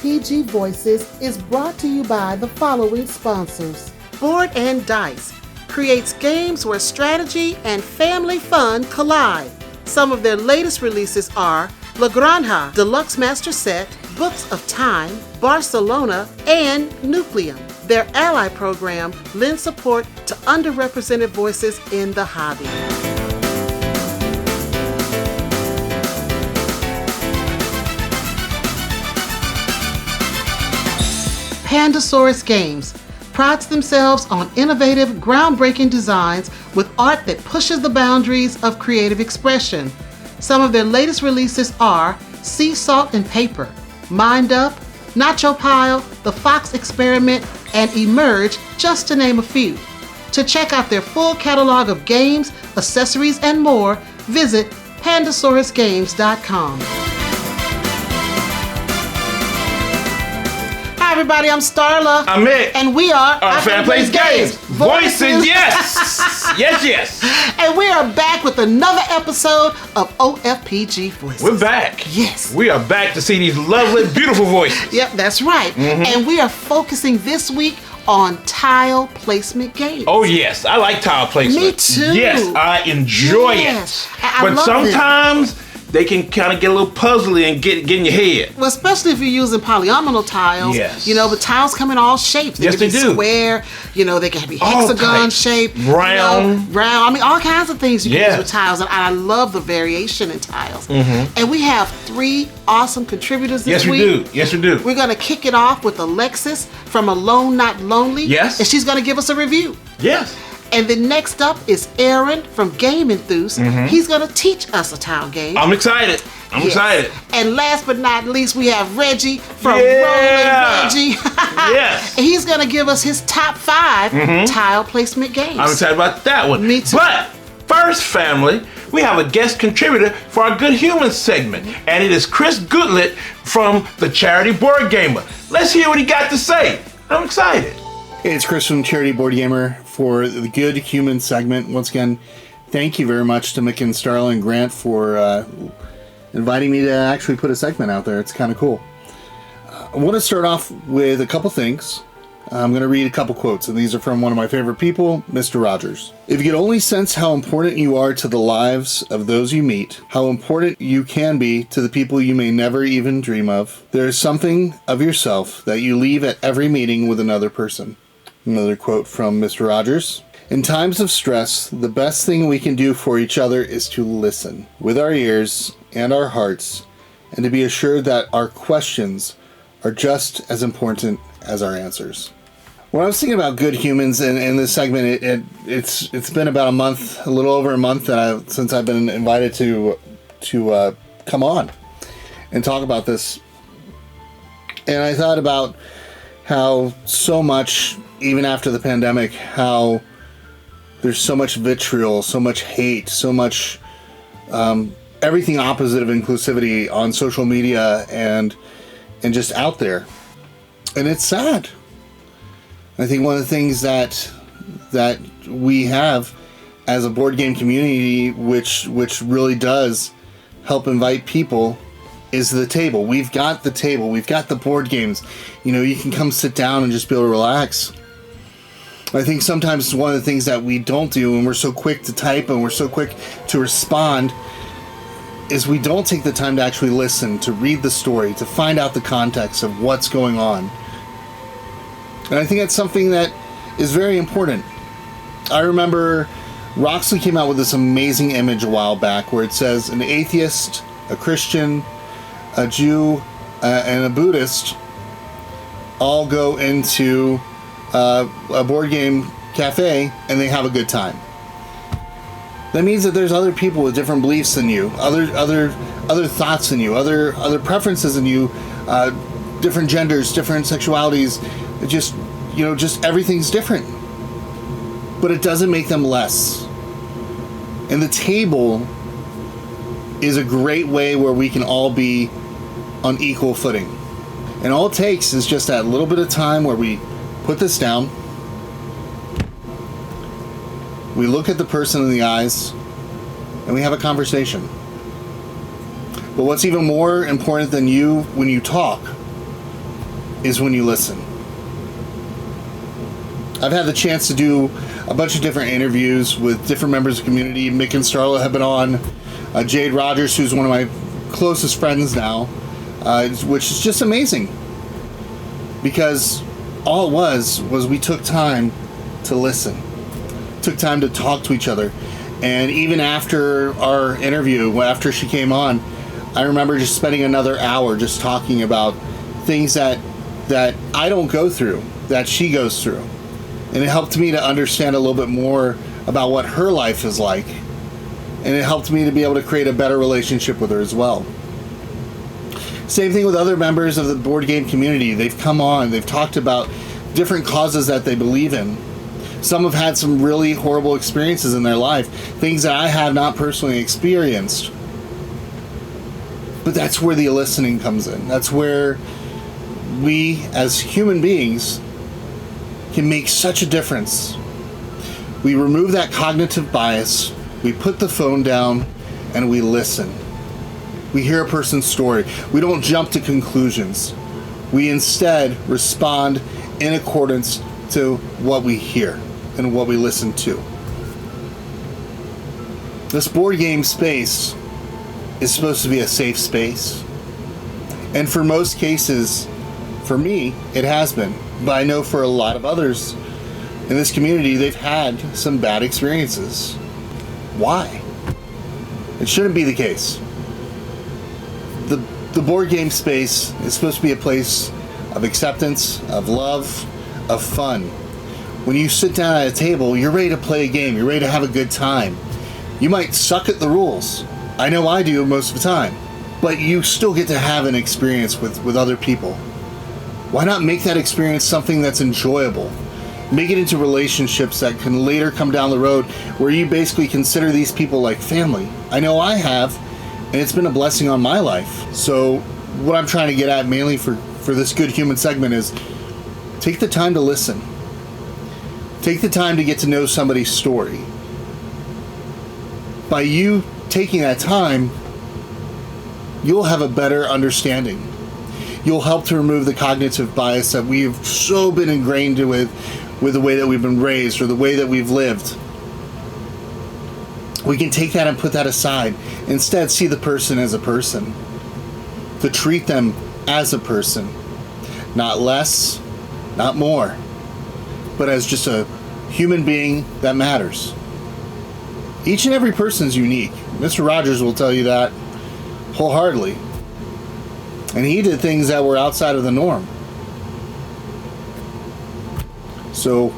OFPG Voices is brought to you by the following sponsors. Board&Dice creates games where strategy and family fun collide. Some of their latest releases are La Granja Deluxe Master Set, Books of Time, Barcelona, and Nucleum. Their ally program lends support to underrepresented voices in the hobby. Pandasaurus Games prides themselves on innovative, groundbreaking designs with art that pushes the boundaries of creative expression. Some of their latest releases are Sea Salt and Paper, Mind Up, Nacho Pile, The Fox Experiment, and Emerge, just to name a few. To check out their full catalog of games, accessories, and more, visit pandasaurusgames.com. Hi everybody, I'm Starla. I'm Mick. And we are Our Fan Plays Games. Voices, yes! Yes. And we are back with another episode of OFPG Voices. We're back. Yes. We are back to see these lovely, beautiful voices. Yep, that's right. And we are focusing this week on tile placement games. Oh yes, I like tile placement. Me too. Yes, I enjoy it. I but love sometimes they can kind of get a little puzzly and get in your head. Well, especially if you're using polyomino tiles. Yes. You know, but tiles come in all shapes. They Yes, can they be do. square, you know, they can be All hexagon types. shape. Round. Round. I mean, all kinds of things you can use Yes. with tiles. And I love the variation in tiles. And we have 3 awesome contributors this Yes, week. we do. Yes, we do. We're going to kick it off with Alexis from Alone Not Lonely. Yes. And she's going to give us a review. Yes. And then next up is Aaron from GameEnthus. He's going to teach us a tile game. I'm excited. I'm Yes. excited. And last but not least, we have Reggie from Yeah. Rolling Reggie. Yes. And he's going to give us his top 5 tile placement games. I'm excited about that one. Me too. But first, family, we have a guest contributor for our Good Humans segment, and it is Chris Goodlet from the Charity Boardgamer. Let's hear what he got to say. I'm excited. Hey, it's Chris from Charity Boardgamer for the Good Human segment. Once again, thank you very much to Mick and Starla and Grant for inviting me to actually put a segment out there. It's kind of cool. I want to start off with a couple things. I'm going to read a couple quotes, and these are from one of my favorite people, Mr. Rogers. If you could only sense how important you are to the lives of those you meet, how important you can be to the people you may never even dream of, there is something of yourself that you leave at every meeting with another person. Another quote from Mr. Rogers. In times of stress, the best thing we can do for each other is to listen with our ears and our hearts, and to be assured that our questions are just as important as our answers. When I was thinking about Good Humans in this segment, it's been about a month, a little over a month since I've been invited to come on and talk about this. And I thought about how so much, even after the pandemic, how there's so much vitriol, so much hate, so much everything opposite of inclusivity on social media and just out there. And it's sad. I think one of the things that we have as a board game community, which really does help invite people, is the table. We've got the table. We've got the board games. You know, you can come sit down and just be able to relax. I think sometimes one of the things that we don't do, and we're so quick to type and we're so quick to respond, is we don't take the time to actually listen, to read the story, to find out the context of what's going on. And I think that's something that is very important. I remember Roxley came out with this amazing image a while back where it says an atheist, a Christian, a Jew, and a Buddhist all go into a board game cafe and they have a good time. That means that there's other people with different beliefs than you, other thoughts than you, other preferences than you, different genders, different sexualities. Just everything's different. But it doesn't make them less. And the table is a great way where we can all be on equal footing. And all it takes is just that little bit of time where we put this down, we look at the person in the eyes, and we have a conversation. But what's even more important than you when you talk is when you listen. I've had the chance to do a bunch of different interviews with different members of the community. Mick and Starla have been on. Jade Rogers, who's one of my closest friends now, which is just amazing. Because all it was we took time to listen. Took time to talk to each other. And even after our interview, after she came on, I remember just spending another hour just talking about things that I don't go through, that she goes through. And it helped me to understand a little bit more about what her life is like. And it helped me to be able to create a better relationship with her as well. Same thing with other members of the board game community. They've come on, they've talked about different causes that they believe in. Some have had some really horrible experiences in their life, things that I have not personally experienced. But that's where the listening comes in. That's where we, as human beings, can make such a difference. We remove that cognitive bias, we put the phone down, and we listen. We hear a person's story. We don't jump to conclusions. We instead respond in accordance to what we hear and what we listen to. This board game space is supposed to be a safe space. And for most cases, for me, it has been. But I know for a lot of others in this community, they've had some bad experiences. Why? It shouldn't be the case. The board game space is supposed to be a place of acceptance, of love, of fun. When you sit down at a table, you're ready to play a game. You're ready to have a good time. You might suck at the rules. I know I do most of the time. But you still get to have an experience with other people. Why not make that experience something that's enjoyable? Make it into relationships that can later come down the road where you basically consider these people like family. I know I have, and it's been a blessing on my life. So what I'm trying to get at mainly for this Good Human segment is take the time to listen. Take the time to get to know somebody's story. By you taking that time, you'll have a better understanding. You'll help to remove the cognitive bias that we've so been ingrained with the way that we've been raised or the way that we've lived. We can take that and put that aside. Instead, see the person as a person. To treat them as a person. Not less, not more, but as just a human being that matters. Each and every person is unique. Mr. Rogers will tell you that wholeheartedly. And he did things that were outside of the norm. So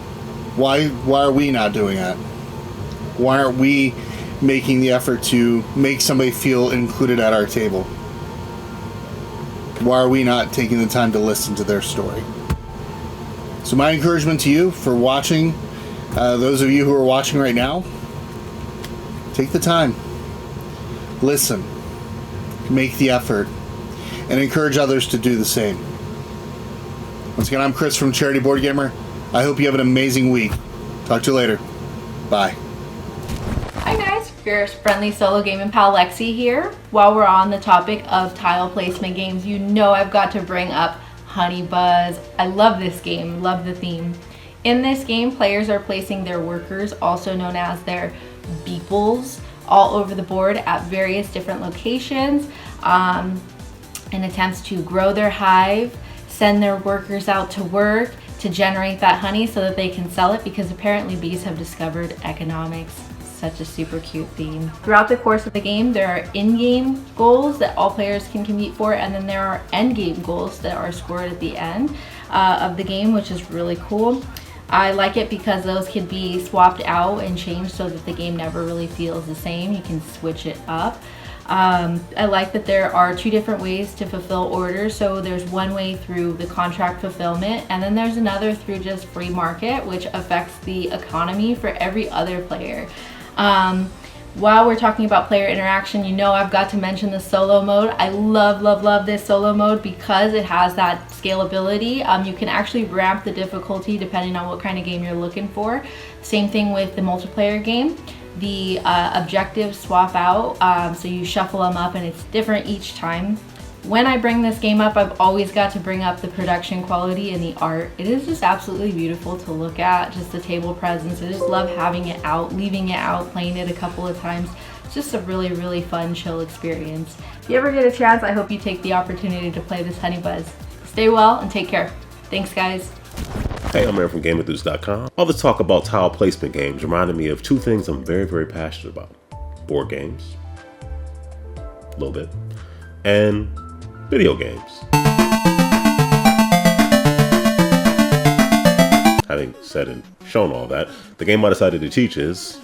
why are we not doing that? Why aren't we making the effort to make somebody feel included at our table? Why are we not taking the time to listen to their story? So my encouragement to you for watching, those of you who are watching right now, take the time, listen, make the effort, and encourage others to do the same. Once again, I'm Chris from Charity Boardgamer. I hope you have an amazing week. Talk to you later. Bye. Hi guys, your friendly solo gaming pal Lexy here. While we're on the topic of tile placement games, you know I've got to bring up Honey Buzz. I love this game, love the theme. In this game, players are placing their workers, also known as their beeples, all over the board at various different locations in attempts to grow their hive, send their workers out to work to generate that honey so that they can sell it, because apparently bees have discovered economics. Such a super cute theme. Throughout the course of the game, there are in-game goals that all players can compete for, and then there are end-game goals that are scored at the end of the game, which is really cool. I like it because those can be swapped out and changed so that the game never really feels the same. You can switch it up. I like that there are two different ways to fulfill orders. So there's one way through the contract fulfillment, and then there's another through just free market, which affects the economy for every other player. While we're talking about player interaction, you know I've got to mention the solo mode. I love this solo mode because it has that scalability. You can actually ramp the difficulty depending on what kind of game you're looking for. Same thing with the multiplayer game. The objectives swap out, so you shuffle them up and it's different each time. When I bring this game up, I've always got to bring up the production quality and the art. It is just absolutely beautiful to look at, just the table presence. I just love having it out, leaving it out, playing it a couple of times. It's just a really, really fun, chill experience. If you ever get a chance, I hope you take the opportunity to play this Honey Buzz. Stay well and take care. Thanks, guys. Hey, I'm Aaron from GameEnthus.com. All this talk about tile placement games reminded me of two things I'm very, very passionate about. Board games, a little bit, and video games. Having said and shown all that, the game I decided to teach is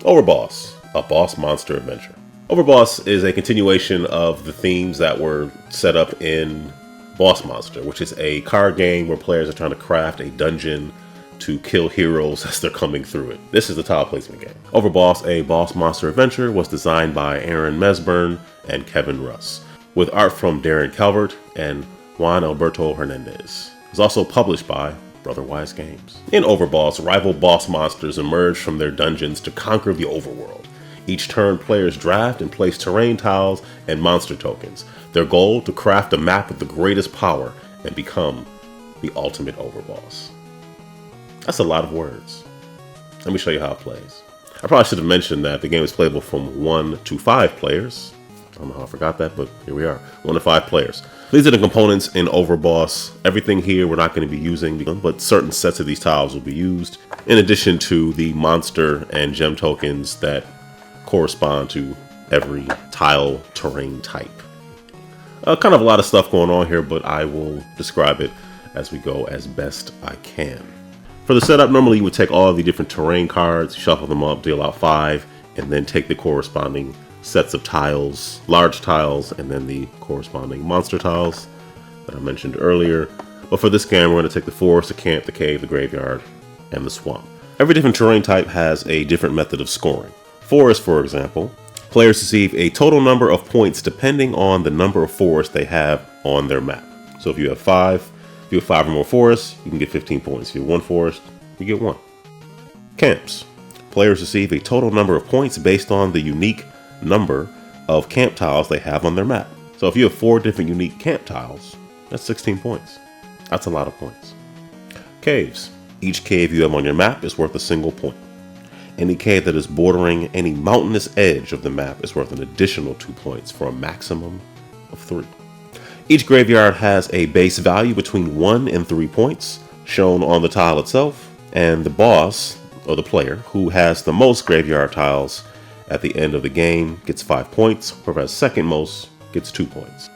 Overboss, a boss monster adventure. Overboss is a continuation of the themes that were set up in Boss Monster, which is a card game where players are trying to craft a dungeon to kill heroes as they're coming through it. This is the tile placement game. Overboss, a boss monster adventure, was designed by Aaron Mesburn and Kevin Russ, with art from Darren Calvert and Juan Alberto Hernandez. It was also published by Brotherwise Games. In Overboss, rival boss monsters emerge from their dungeons to conquer the overworld. Each turn, players draft and place terrain tiles and monster tokens. Their goal, to craft a map with the greatest power and become the ultimate Overboss. That's a lot of words. Let me show you how it plays. I probably should have mentioned that the game is playable from 1 to 5 players. I don't know how I forgot that, but here we are, 1 to 5 players. These are the components in Overboss. Everything here we're not going to be using, but certain sets of these tiles will be used, in addition to the monster and gem tokens that correspond to every tile terrain type. Kind of a lot of stuff going on here, but I will describe it as we go as best I can. For the setup, normally you would take all of the different terrain cards, shuffle them up, deal out 5, and then take the corresponding sets of tiles, large tiles, and then the corresponding monster tiles that I mentioned earlier. But for this game, we're going to take the forest, the camp, the cave, the graveyard, and the swamp. Every different terrain type has a different method of scoring. Forest, for example, players receive a total number of points depending on the number of forests they have on their map. So if you have 5 or more forests, you can get 15 points. If you have 1 forest, you get 1. Camps. Players receive a total number of points based on the unique number of camp tiles they have on their map. So if you have 4 different unique camp tiles, that's 16 points. That's a lot of points. Caves. Each cave you have on your map is worth a single point. Any cave that is bordering any mountainous edge of the map is worth an additional 2 points for a maximum of 3. Each graveyard has a base value between 1 and 3 points shown on the tile itself, and the boss, or the player, who has the most graveyard tiles at the end of the game gets 5 points, whereas second most gets 2 points.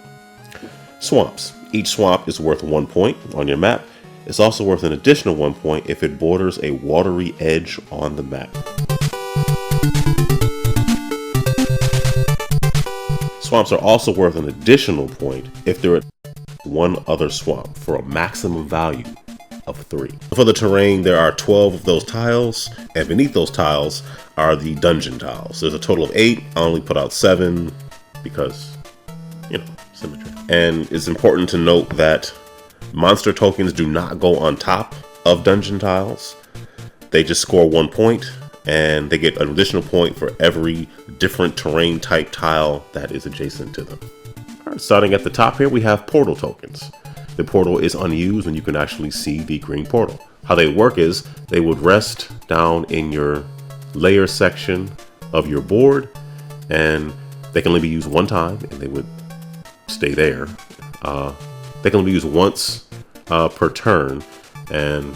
Swamps. Each swamp is worth 1 point on your map. It's also worth an additional 1 point if it borders a watery edge on the map. Swamps are also worth an additional point if they're at one other swamp for a maximum value of 3. For the terrain, there are 12 of those tiles, and beneath those tiles are the dungeon tiles. There's a total of 8. I only put out 7 because, symmetry. And it's important to note that monster tokens do not go on top of dungeon tiles. They just score 1 point, and they get an additional point for every different terrain type tile that is adjacent to them. All right, starting at the top here, we have portal tokens. The portal is unused and you can actually see the green portal. How they work is they would rest down in your layer section of your board, and they can only be used one time and they would stay there. They can only be used once per turn, and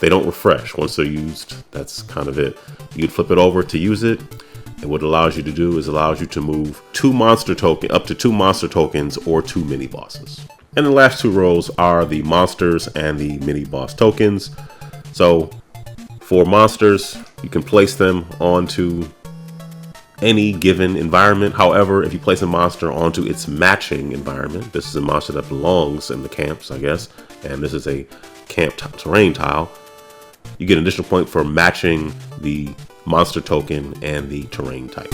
they don't refresh once they're used. That's kind of it. You'd flip it over to use it, and what it allows you to do is allows you to move up to 2 monster tokens or 2 mini bosses. And the last 2 rows are the monsters and the mini boss tokens. So for monsters, you can place them onto any given environment. However, if you place a monster onto its matching environment, this is a monster that belongs in the camps, I guess, and this is a camp terrain tile, you get an additional point for matching the monster token and the terrain type.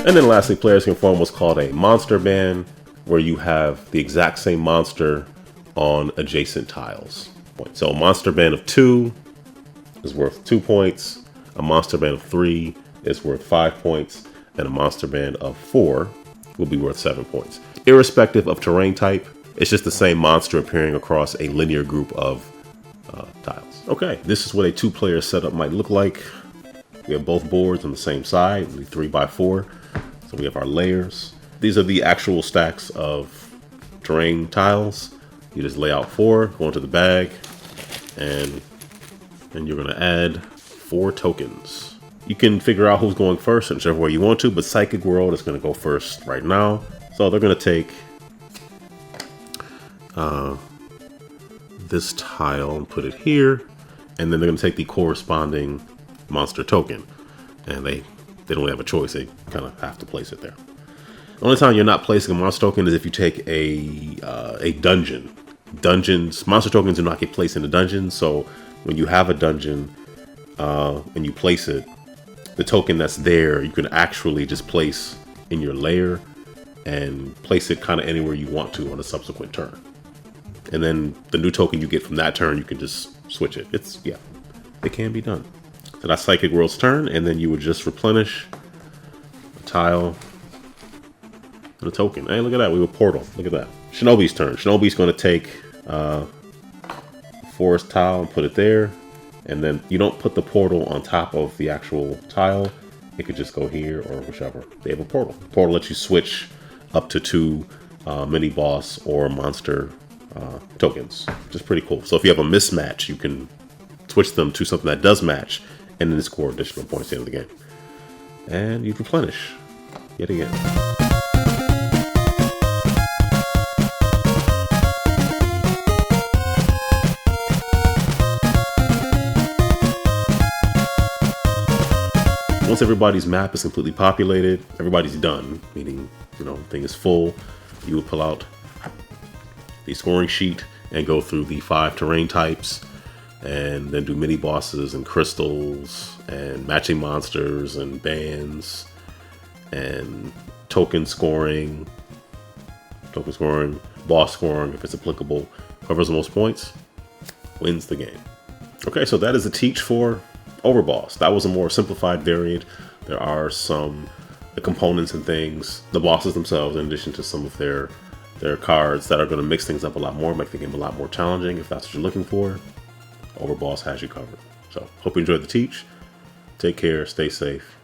And then lastly, players can form what's called a monster band, where you have the exact same monster on adjacent tiles. So a monster band of 2 is worth 2 points, a monster band of 3 is worth 5 points, and a monster band of 4 will be worth 7 points. Irrespective of terrain type, it's just the same monster appearing across a linear group of tiles. Okay, this is what a 2-player setup might look like. We have both boards on the same side, 3x4. So we have our layers. These are the actual stacks of terrain tiles. You just lay out 4, go into the bag, and then you're gonna add 4 tokens. You can figure out who's going first in whichever way you want to, but Psychic World is gonna go first right now. So they're gonna take this tile and put it here, and then they're gonna take the corresponding monster token. And they don't really have a choice, they kind of have to place it there. The only time you're not placing a monster token is if you take a dungeon. Monster tokens do not get placed in the dungeon, so when you have a dungeon and you place it, the token that's there, you can actually just place in your layer and place it kind of anywhere you want to on a subsequent turn. And then the new token you get from that turn, you can just switch it. It can be done. So that's Psychic World's turn, and then you would just replenish a tile and a token. Hey, look at that, we have a portal. Look at that. Shinobi's turn. Shinobi's going to take forest tile and put it there. And then you don't put the portal on top of the actual tile. It could just go here or whichever. They have a portal. The portal lets you switch up to 2 mini boss or monster tokens, which is pretty cool. So if you have a mismatch, you can switch them to something that does match and then score additional points at the end of the game. And you replenish yet again. Once everybody's map is completely populated, everybody's done, meaning, the thing is full, you would pull out the scoring sheet and go through the 5 terrain types and then do mini bosses and crystals and matching monsters and bands and token scoring, boss scoring if it's applicable. Whoever's the most points wins the game. Okay, so that is a teach for Overboss. That was a more simplified variant. There are some the components and things, the bosses themselves, in addition to some of their cards that are going to mix things up a lot more, make the game a lot more challenging. If that's what you're looking for, Overboss has you covered. So hope you enjoyed the teach. Take care, stay safe,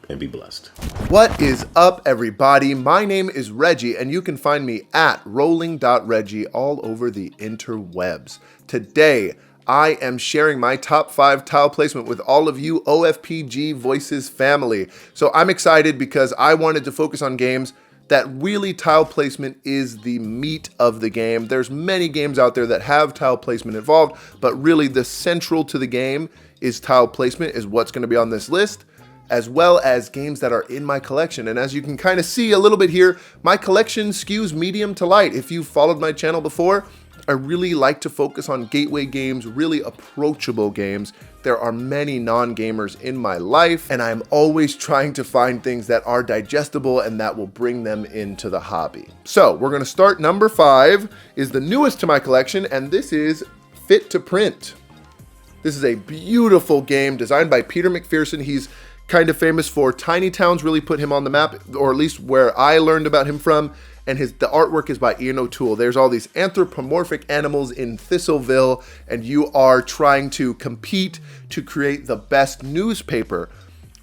and be blessed. What is up, everybody? My name is Reggie, and you can find me at rolling.reggie all over the interwebs. Today, I am sharing my top 5 tile placement with all of you OFPG Voices family. So I'm excited because I wanted to focus on games that really tile placement is the meat of the game. There's many games out there that have tile placement involved, but really the central to the game is tile placement, is what's going to be on this list, as well as games that are in my collection. And as you can kind of see a little bit here, my collection skews medium to light. If you've followed my channel before, I really like to focus on gateway games, really approachable games. There are many non-gamers in my life, and I'm always trying to find things that are digestible and that will bring them into the hobby. So we're gonna start. Number 5 is the newest to my collection, and this is Fit to Print. This is a beautiful game designed by Peter McPherson. He's kind of famous for Tiny Towns, really put him on the map, or at least where I learned about him from. And the artwork is by Ian O'Toole. There's all these anthropomorphic animals in Thistleville, and you are trying to compete to create the best newspaper.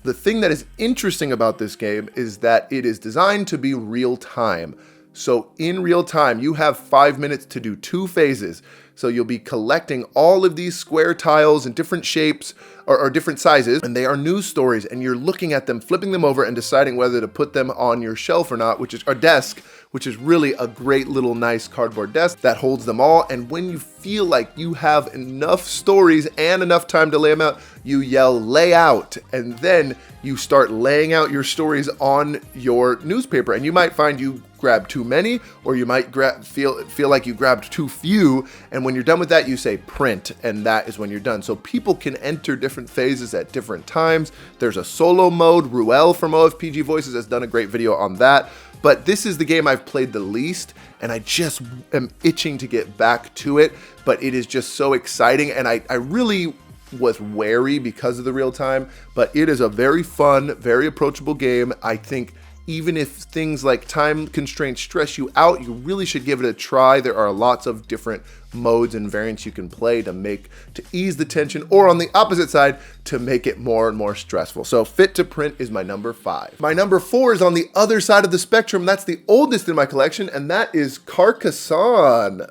The thing that is interesting about this game is that it is designed to be real time. So in real time, you have 5 minutes to do 2 phases. So you'll be collecting all of these square tiles in different shapes or different sizes, and they are news stories, and you're looking at them, flipping them over, and deciding whether to put them on your shelf or not, which is our desk, which is really a great little nice cardboard desk that holds them all. And when you feel like you have enough stories and enough time to lay them out, you yell "lay out," and then you start laying out your stories on your newspaper. And you might find you grab too many, or you might feel like you grabbed too few. And when you're done with that, you say print, and that is when you're done. So people can enter different different phases at different times. There's a solo mode. Ruel from OFPG Voices has done a great video on that. But this is the game I've played the least, and I just am itching to get back to it. But it is just so exciting, and I really was wary because of the real time. But it is a very fun, very approachable game. I think even if things like time constraints stress you out, you really should give it a try. There are lots of different modes and variants you can play to ease the tension, or on the opposite side, to make it more and more stressful. So Fit to Print is my number 5. My number 4 is on the other side of the spectrum. That's the oldest in my collection, and that is Carcassonne.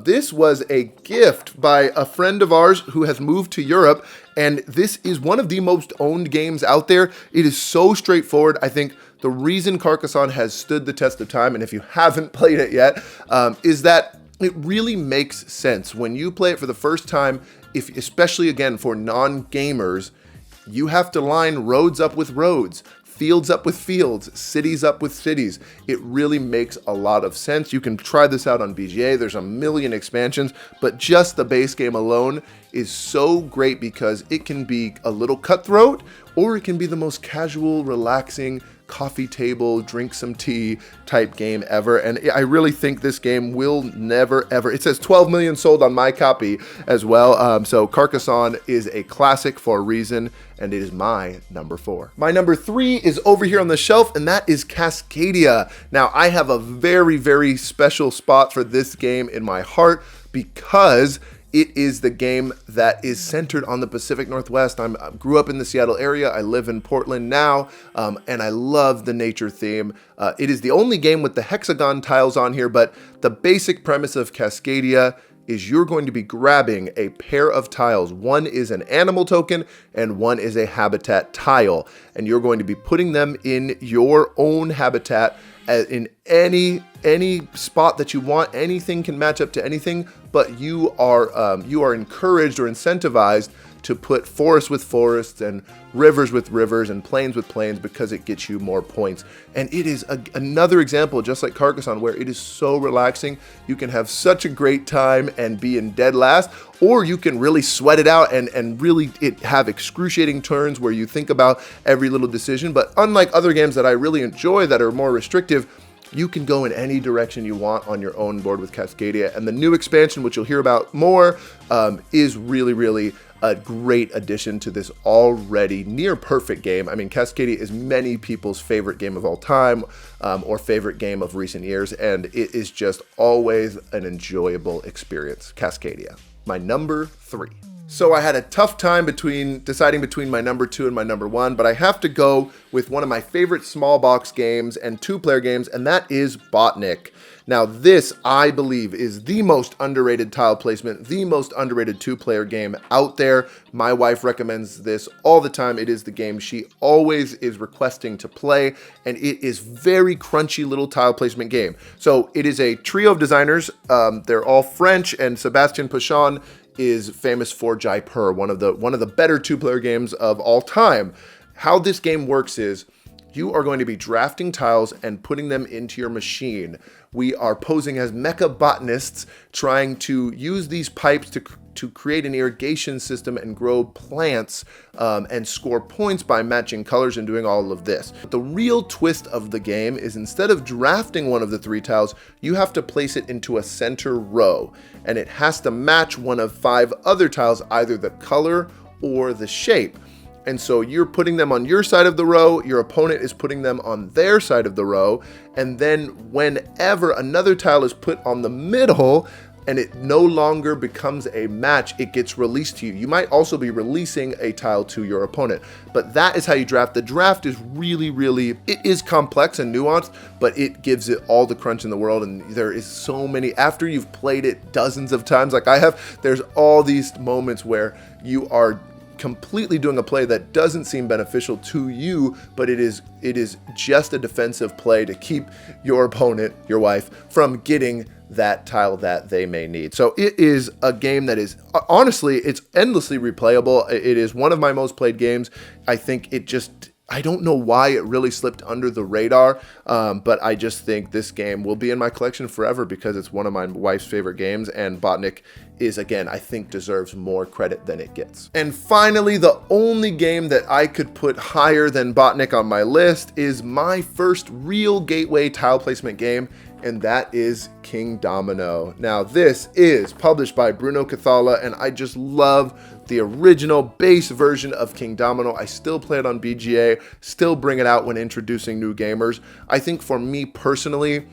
This was a gift by a friend of ours who has moved to Europe, and this is one of the most owned games out there. It is so straightforward. I think the reason Carcassonne has stood the test of time, and if you haven't played it yet, is that it really makes sense. When you play it for the first time, especially again for non-gamers, you have to line roads up with roads, fields up with fields, cities up with cities. It really makes a lot of sense. You can try this out on BGA. There's a million expansions, but just the base game alone is so great because it can be a little cutthroat, or it can be the most casual, relaxing, coffee table, drink some tea type game ever. And I really think this game will never ever, it says 12 million sold on my copy as well. So Carcassonne is a classic for a reason, and it is my number 4. My number 3 is over here on the shelf, and that is Cascadia. Now I have a very, very special spot for this game in my heart because it is the game that is centered on the Pacific Northwest. I grew up in the Seattle area. I live in Portland now, and I love the nature theme. It is the only game with the hexagon tiles on here, but the basic premise of Cascadia is you're going to be grabbing a pair of tiles. One is an animal token, and one is a habitat tile. And you're going to be putting them in your own habitat in any spot that you want. Anything can match up to anything, but you are encouraged or incentivized to put forests with forests and rivers with rivers and plains with plains because it gets you more points. And it is another example, just like Carcassonne, where it is so relaxing. You can have such a great time and be in dead last, or you can really sweat it out and really have excruciating turns where you think about every little decision. But unlike other games that I really enjoy that are more restrictive, you can go in any direction you want on your own board with Cascadia. And the new expansion, which you'll hear about more, is really, really a great addition to this already near perfect game. I mean, Cascadia is many people's favorite game of all time, or favorite game of recent years, and it is just always an enjoyable experience. Cascadia, my number 3. So I had a tough time deciding between my number 2 and my number 1, but I have to go with one of my favorite small box games and 2-player games, and that is Botnik. Now this, I believe, is the most underrated tile placement, the most underrated 2-player game out there. My wife recommends this all the time. It is the game she always is requesting to play, and it is very crunchy little tile placement game. So it is a trio of designers. They're all French, and Sébastien Pochon is famous for Jaipur, one of the better 2-player games of all time. How this game works is you are going to be drafting tiles and putting them into your machine. We are posing as mecha botanists trying to use these pipes to create an irrigation system and grow plants and score points by matching colors and doing all of this. But the real twist of the game is instead of drafting one of the 3 tiles, you have to place it into a center row, and it has to match one of 5 other tiles, either the color or the shape. And so you're putting them on your side of the row, your opponent is putting them on their side of the row, and then whenever another tile is put on the middle and it no longer becomes a match, it gets released to you. You might also be releasing a tile to your opponent, but that is how you draft. The draft is really, it is complex and nuanced, but it gives it all the crunch in the world, and there is so many, after you've played it dozens of times like I have, there's all these moments where you are completely doing a play that doesn't seem beneficial to you, but it is just a defensive play to keep your opponent, your wife, from getting that tile that they may need. So it is a game that is, honestly, it's endlessly replayable. It is one of my most played games. I think it just, I don't know why it really slipped under the radar, but I just think this game will be in my collection forever because it's one of my wife's favorite games, and Botnik is, again, I think deserves more credit than it gets. And finally, the only game that I could put higher than Botnik on my list is my first real gateway tile placement game, and that is King Domino. Now, this is published by Bruno Cathala, and I just love the original base version of King Domino. I still play it on BGA, still bring it out when introducing new gamers. I think for me personally,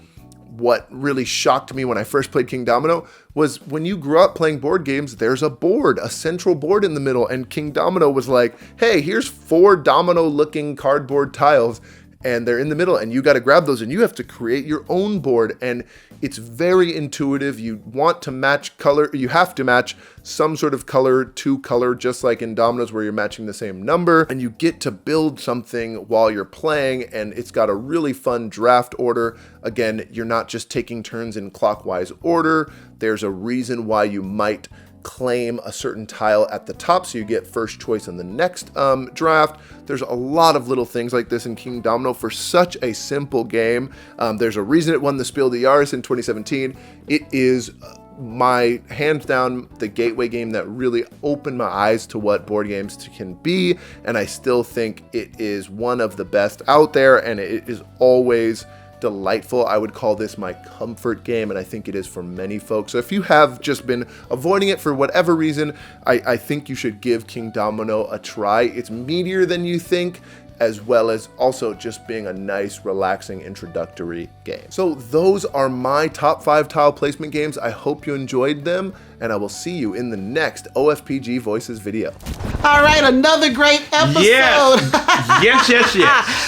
what really shocked me when I first played King Domino was when you grew up playing board games, there's a board, a central board in the middle, and King Domino was like, hey, here's 4 domino-looking cardboard tiles, and they're in the middle, and you got to grab those, and you have to create your own board, and it's very intuitive. You want to match color, you have to match some sort of color to color, just like in dominoes where you're matching the same number, and you get to build something while you're playing, and it's got a really fun draft order. Again, you're not just taking turns in clockwise order. There's a reason why you might claim a certain tile at the top so you get first choice in the next draft. There's a lot of little things like this in King Domino for such a simple game. There's a reason it won the Spiel des Jahres in 2017. It is my hands down the gateway game that really opened my eyes to what board games can be, and I still think it is one of the best out there, and it is always delightful. I would call this my comfort game, and I think it is for many folks. So if you have just been avoiding it for whatever reason, I think you should give King Domino a try. It's meatier than you think, as well as also just being a nice, relaxing introductory game. So those are my top 5 tile placement games. I hope you enjoyed them, and I will see you in the next OFPG Voices video. All right, another great episode. Yes.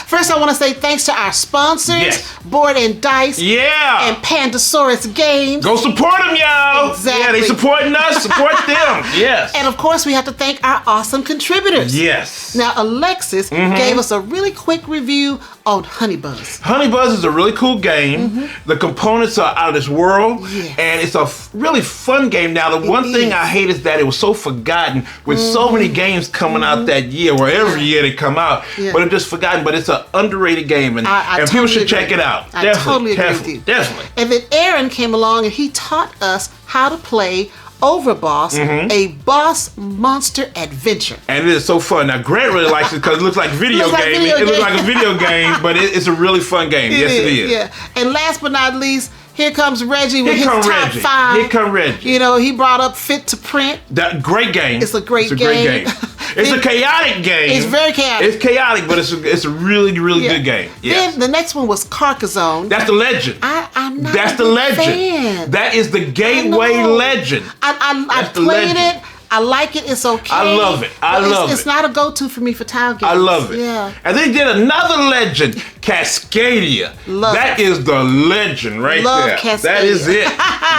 First, I want to say thanks to our sponsors, Yes. Board&Dice Yeah. and Pandasaurus Games. Go support them, y'all. Exactly. Yeah, they supporting us. Support them. Yes. And of course, we have to thank our awesome contributors. Yes. Now, Alexis gave us a really quick review on Honeybuzz. Honeybuzz is a really cool game. The components are out of this world, Yes. and it's a really fun game. Now, the one thing I hate is that it was so forgotten with so many games coming out that year, or every year they come out, but it's just forgotten. But it's an underrated game, and people totally should check agree. it out. I totally agree with you. Definitely. And then Aaron came along and he taught us how to play Overboss, a boss monster adventure. And it is so fun. Now, Grant really likes it because it looks like a video game. It looks like a video game, but it's a really fun game. Yes, it is. Yeah. And last but not least, here comes Reggie with his Here come top Reggie. 5. Here come Reggie. You know, he brought up Fit to Print. That great game. It's a great Great game. game. It's a chaotic game. It's very chaotic. It's chaotic, but it's a really good game. Yes. Then the next one was Carcassonne. That's the legend. I'm not That's a the big legend. fan. That is the gateway I know. legend. I That's the played legend. it. I like it. It's okay. I love it. I but love it's it. not a go-to for me for tile games. I love it. Yeah. And they did another legend, Cascadia. Love that it. is the legend right Love there. Cascadia. That is it.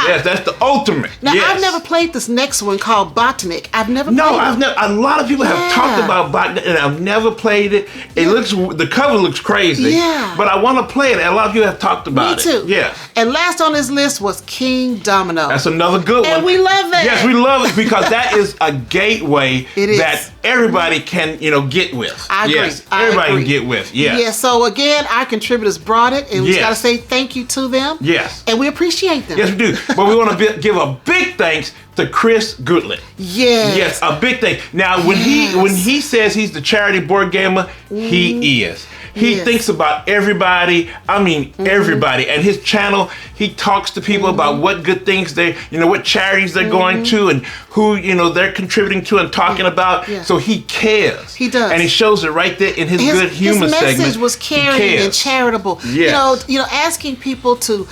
Yes, that's the ultimate. Now, yes. I've never played this next one called Botanic. I've never No, played I've it. never. A lot of people have Yeah. talked about Botnet, and I've never played it. It looks, the cover looks crazy. Yeah. But I want to play it. And a lot of people have talked about Me too. it. Yeah. And last on this list was King Domino. That's another good one. And we love that. Yes, we love it because that is a gateway It is. that everybody can, get with. I agree. Yes, I everybody agree. can get with. Yes. Yeah, so again, our contributors brought it, and we just Yes. got to say thank you to them. Yes. And we appreciate them. Yes, we do. But we want to give a big thanks to Chris Goodlet. Yes. Yes, a big thing. Now, when he says he's the charity board gamer, he is. He Yes. thinks about everybody. I mean, everybody. And his channel, he talks to people about what good things what charities they're going to, and who they're contributing to and talking about. Yeah. So he cares. He does. and he shows it right there in his good human his message segment. was He caring and cares. charitable. Yes. Asking people to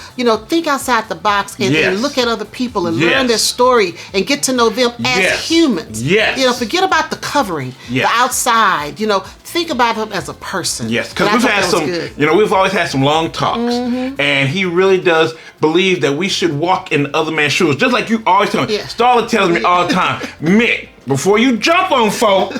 think outside the box and Yes. look at other people and Yes. learn their story and get to know them as Yes. humans. Yes. Forget about the covering, Yes. the outside. Think about them as a person. Yes, because And I we've thought had that was some, good. we've always had some long talks, and he really does believe that we should walk in other man's shoes, just like you always tell me. Yeah. Starla tells me all the time, Mick, before you jump on folk,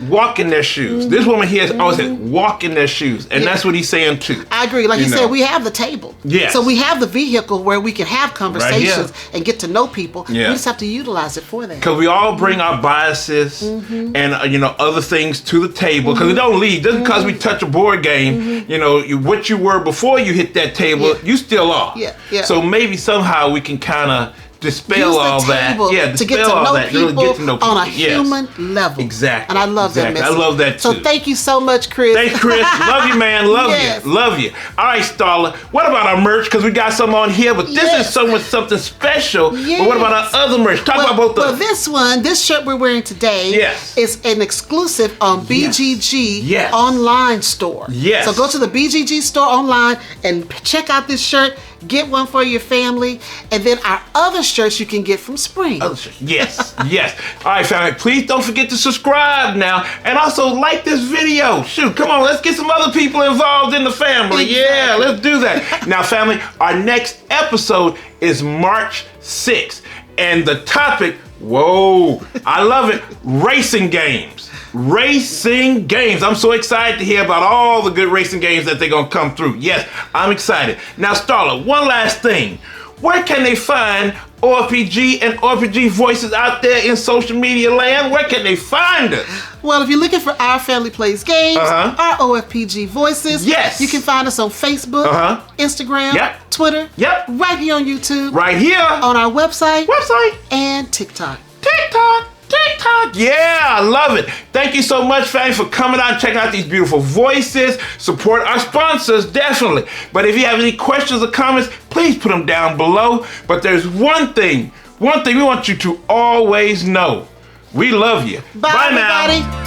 walk in their shoes. This woman here always said, walk in their shoes. And that's what he's saying too. I agree. Like you said, we have the table. Yes. So we have the vehicle where we can have conversations and get to know people. Yeah. We just have to utilize it for that. Because we all bring our biases and other things to the table. Because it don't leave. Just because we touch a board game, what you were before you hit that table, you still are. Yeah. So maybe somehow we can kind of dispel all that. To get to know people, really get to know people on a human level. Exactly. And I love that message. I love that too. So thank you so much, Chris. Thanks, Chris. Love you, man. Love you. Love you. All right, Starla. What about our merch? Because we got some on here, but this is something special. But what about our other merch? Talk about both of them. This shirt we're wearing today is an exclusive on BGG online store. Yes. So go to the BGG store online and check out this shirt. Get one for your family. And then our other shirts you can get from Spring. Yes. All right, family. Please don't forget to subscribe now. And also like this video. Shoot, come on. Let's get some other people involved in the family. Exactly. Yeah, let's do that. Now, family, our next episode is March 6th. And the topic, I love it, racing games. Racing games. I'm so excited to hear about all the good racing games that they're going to come through. Yes, I'm excited. Now, Starla, one last thing. Where can they find OFPG and OFPG voices out there in social media land? Where can they find us? Well, if you're looking for Our Family Plays Games, our OFPG voices, you can find us on Facebook, Instagram, Twitter, right here on YouTube, right here on our website, and TikTok. Yeah, I love it. Thank you so much, family, for coming out and checking out these beautiful voices. Support our sponsors, definitely. But if you have any questions or comments, please put them down below. But there's one thing we want you to always know. We love you. Bye now. everybody.